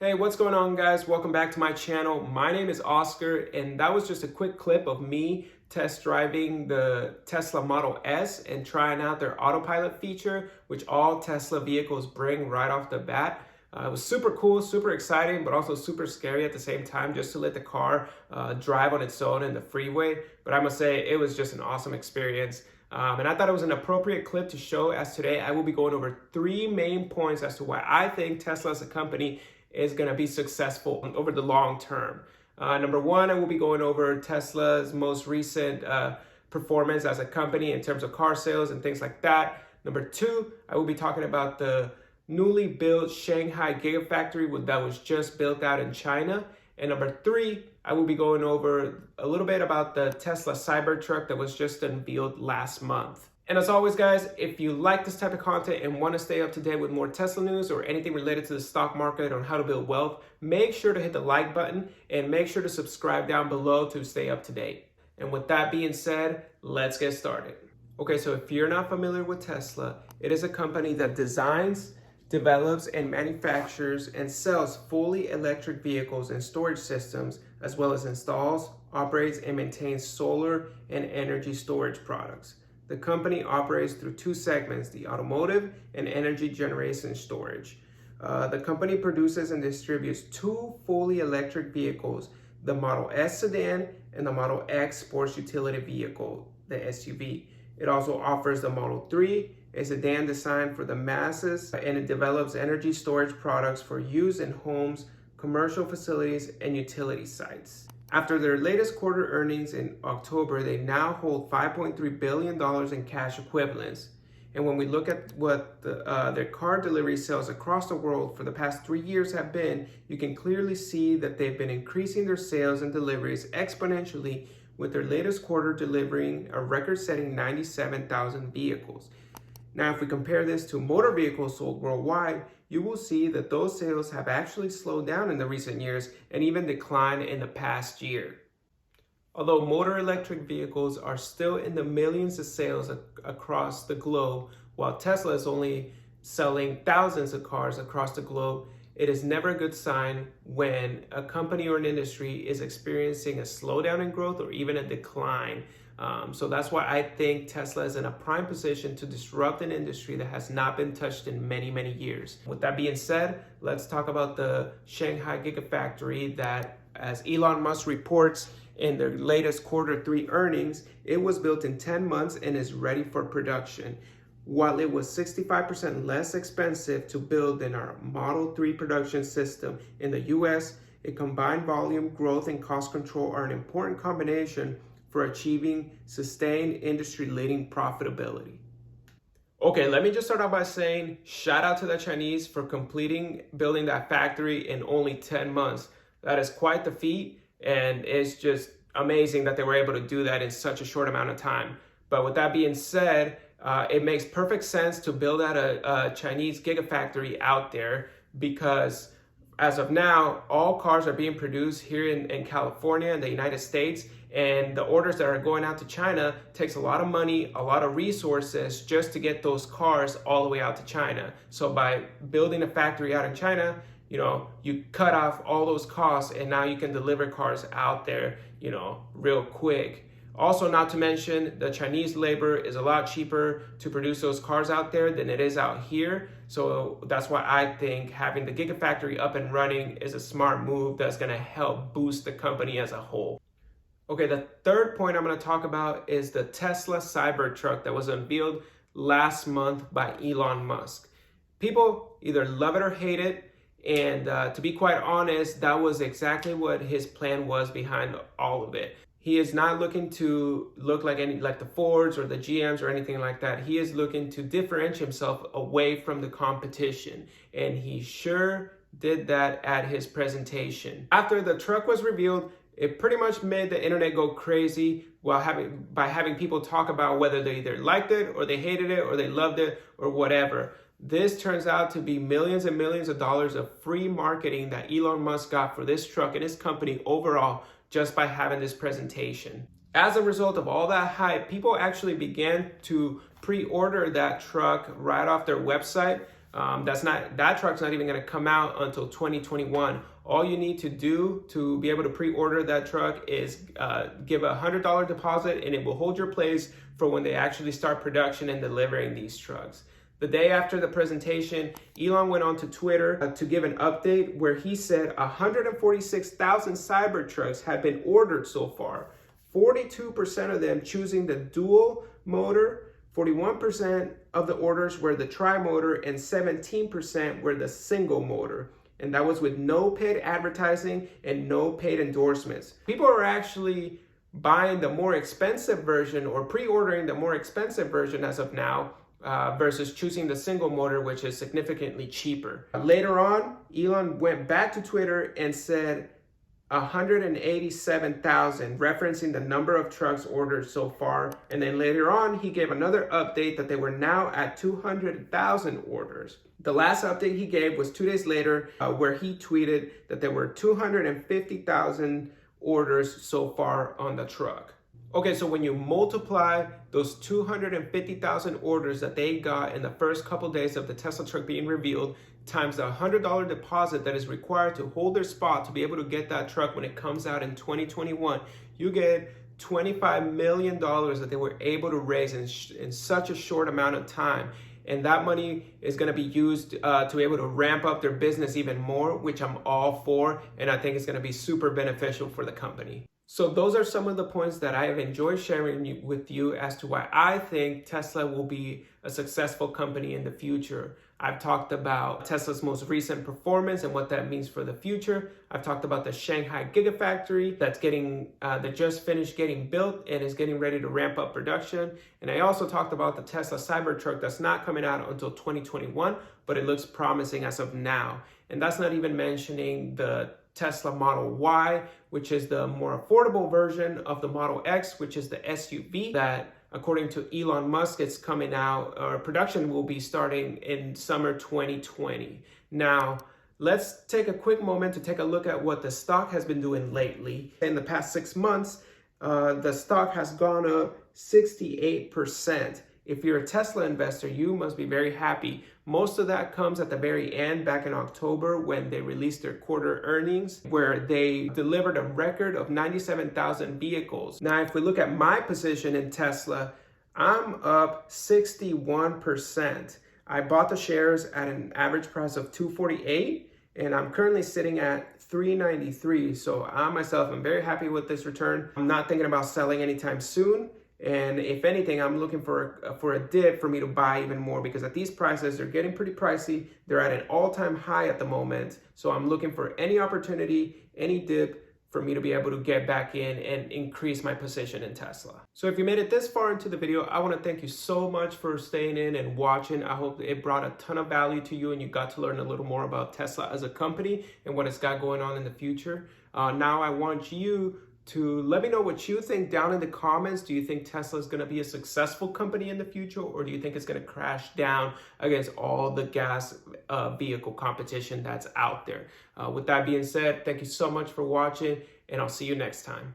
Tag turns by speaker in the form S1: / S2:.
S1: Hey, what's going on, guys? Welcome back to my channel. My name is Oscar, and that was just a quick clip of me test driving the Tesla Model S and trying out their autopilot feature, which all Tesla vehicles bring right off the bat. It was super cool, super exciting, but also super scary at the same time just to let the car drive on its own in the freeway. But I must say, it was just an awesome experience. And I thought it was an appropriate clip to show, as today I will be going over 3 main points as to why I think Tesla as a company is going to be successful over the long term. Number one, I will be going over Tesla's most recent performance as a company in terms of car sales and things like that. Number two, I will be talking about the newly built Shanghai Gigafactory that was just built out in China. And number three, I will be going over a little bit about the Tesla Cybertruck that was just unveiled last month. And as always, guys, if you like this type of content and want to stay up to date with more Tesla news or anything related to the stock market on how to build wealth, make sure to hit the like button and make sure to subscribe down below to stay up to date. And with that being said, let's get started. Okay, so if you're not familiar with Tesla, it is a company that designs, develops, and manufactures and sells fully electric vehicles and storage systems, as well as installs, operates, and maintains solar and energy storage products. The company operates through 2 segments, the automotive and energy generation storage. The company produces and distributes 2 fully electric vehicles, the Model S sedan and the Model X sports utility vehicle, the SUV. It also offers the Model 3, a sedan designed for the masses, and it develops energy storage products for use in homes, commercial facilities, and utility sites. After their latest quarter earnings in October, they now hold $5.3 billion in cash equivalents. And when we look at what their car delivery sales across the world for the past 3 years have been, you can clearly see that they've been increasing their sales and deliveries exponentially, with their latest quarter delivering a record-setting 97,000 vehicles. Now, if we compare this to motor vehicles sold worldwide, you will see that those sales have actually slowed down in the recent years and even declined in the past year. Although motor electric vehicles are still in the millions of sales across the globe, while Tesla is only selling thousands of cars across the globe, it is never a good sign when a company or an industry is experiencing a slowdown in growth or even a decline. So that's why I think Tesla is in a prime position to disrupt an industry that has not been touched in many, many years. With that being said, let's talk about the Shanghai Gigafactory that, as Elon Musk reports in their latest quarter 3 earnings, it was built in 10 months and is ready for production. While it was 65% less expensive to build than our Model 3 production system in the US, a combined volume, growth, and cost control are an important combination for achieving sustained industry-leading profitability. Okay, let me just start off by saying shout out to the Chinese for building that factory in only 10 months. That is quite the feat, and it's just amazing that they were able to do that in such a short amount of time. But with that being said, it makes perfect sense to build out a Chinese gigafactory out there, because as of now, all cars are being produced here in California in the United States, and the orders that are going out to China takes a lot of money, a lot of resources just to get those cars all the way out to China. So by building a factory out in China, you cut off all those costs, and now you can deliver cars out there, real quick. Also, not to mention, the Chinese labor is a lot cheaper to produce those cars out there than it is out here. So that's why I think having the Gigafactory up and running is a smart move that's going to help boost the company as a whole. Okay, the third point I'm going to talk about is the Tesla Cybertruck that was unveiled last month by Elon Musk. People either love it or hate it, and to be quite honest, that was exactly what his plan was behind all of it. He is not looking to look like the Fords or the GMs or anything like that. He is looking to differentiate himself away from the competition, and he sure did that at his presentation. After the truck was revealed, it pretty much made the internet go crazy by having people talk about whether they either liked it or they hated it or they loved it or whatever. This turns out to be millions and millions of dollars of free marketing that Elon Musk got for this truck and his company overall just by having this presentation. As a result of all that hype, people actually began to pre-order that truck right off their website. That truck's not even going to come out until 2021. All you need to do to be able to pre-order that truck is give a $100 deposit, and it will hold your place for when they actually start production and delivering these trucks. The day after the presentation, Elon went on to Twitter to give an update where he said 146,000 Cybertrucks had been ordered so far. 42% of them choosing the dual motor, 41% of the orders were the tri-motor, and 17% were the single motor. And that was with no paid advertising and no paid endorsements. People are actually buying the more expensive version or pre-ordering the more expensive version as of now, versus choosing the single motor, which is significantly cheaper. Later on, Elon went back to Twitter and said 187,000, referencing the number of trucks ordered so far. And then later on, he gave another update that they were now at 200,000 orders. The last update he gave was 2 days later, where he tweeted that there were 250,000 orders so far on the truck. Okay, so when you multiply those 250,000 orders that they got in the first couple days of the Tesla truck being revealed, times the $100 deposit that is required to hold their spot to be able to get that truck when it comes out in 2021, you get $25 million that they were able to raise in such a short amount of time. And that money is going to be used to be able to ramp up their business even more, which I'm all for. And I think it's going to be super beneficial for the company. So those are some of the points that I have enjoyed sharing with you as to why I think Tesla will be a successful company in the future. I've talked about Tesla's most recent performance and what that means for the future. I've talked about the Shanghai Gigafactory that just finished getting built and is getting ready to ramp up production. And I also talked about the Tesla Cybertruck that's not coming out until 2021, but it looks promising as of now. And that's not even mentioning the Tesla Model Y, which is the more affordable version of the Model X, which is the SUV that, according to Elon Musk, it's coming out, or production will be starting in summer 2020. Now, let's take a quick moment to take a look at what the stock has been doing lately. In the past 6 months, the stock has gone up 68%. If you're a Tesla investor, you must be very happy. Most of that comes at the very end, back in October, when they released their quarter earnings, where they delivered a record of 97,000 vehicles. Now, if we look at my position in Tesla, I'm up 61%. I bought the shares at an average price of $248, and I'm currently sitting at $393. So I myself am very happy with this return. I'm not thinking about selling anytime soon. And if anything, I'm looking for a dip for me to buy even more, because at these prices, they're getting pretty pricey. They're at an all-time high at the moment. So I'm looking for any opportunity, any dip for me to be able to get back in and increase my position in Tesla. So if you made it this far into the video, I want to thank you so much for staying in and watching. I hope it brought a ton of value to you and you got to learn a little more about Tesla as a company and what it's got going on in the future. Now I want you to let me know what you think down in the comments. Do you think Tesla is going to be a successful company in the future, or do you think it's going to crash down against all the gas vehicle competition that's out there? With that being said, thank you so much for watching, and I'll see you next time.